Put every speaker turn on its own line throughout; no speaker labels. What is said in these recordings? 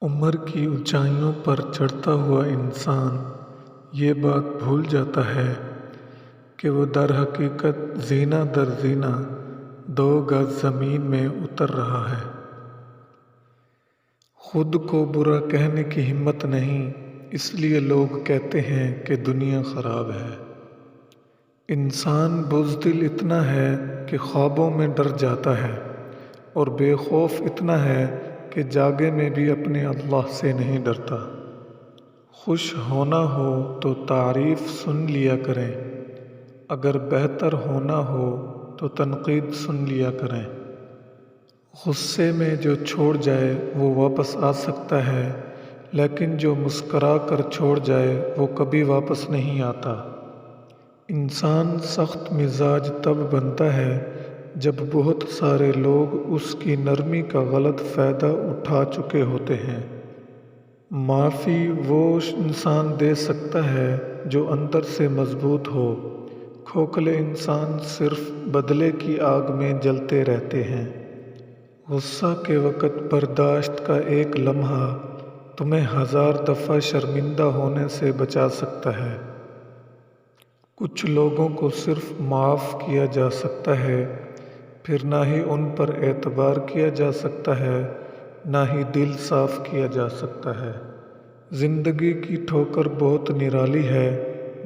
عمر کی اونچائیوں پر چڑھتا ہوا انسان یہ بات بھول جاتا ہے کہ وہ در حقیقت زینہ در زینہ 2 گز زمین میں اتر رہا ہے۔ خود کو برا کہنے کی ہمت نہیں، اس لیے لوگ کہتے ہیں کہ دنیا خراب ہے۔ انسان بزدل اتنا ہے کہ خوابوں میں ڈر جاتا ہے، اور بے خوف اتنا ہے کہ جاگے میں بھی اپنے اللہ سے نہیں ڈرتا۔ خوش ہونا ہو تو تعریف سن لیا کریں، اگر بہتر ہونا ہو تو تنقید سن لیا کریں۔ غصے میں جو چھوڑ جائے وہ واپس آ سکتا ہے، لیکن جو مسکرا کر چھوڑ جائے وہ کبھی واپس نہیں آتا۔ انسان سخت مزاج تب بنتا ہے جب بہت سارے لوگ اس کی نرمی کا غلط فائدہ اٹھا چکے ہوتے ہیں۔ معافی وہ انسان دے سکتا ہے جو اندر سے مضبوط ہو، کھوکھلے انسان صرف بدلے کی آگ میں جلتے رہتے ہیں۔ غصہ کے وقت برداشت کا ایک لمحہ تمہیں 1000 دفعہ شرمندہ ہونے سے بچا سکتا ہے۔ کچھ لوگوں کو صرف معاف کیا جا سکتا ہے، پھر نہ ہی ان پر اعتبار کیا جا سکتا ہے، نہ ہی دل صاف کیا جا سکتا ہے۔ زندگی کی ٹھوکر بہت نرالی ہے،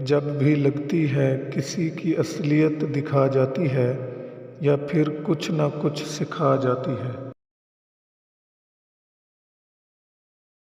جب بھی لگتی ہے کسی کی اصلیت دکھا جاتی ہے یا پھر کچھ نہ کچھ سکھا جاتی ہے۔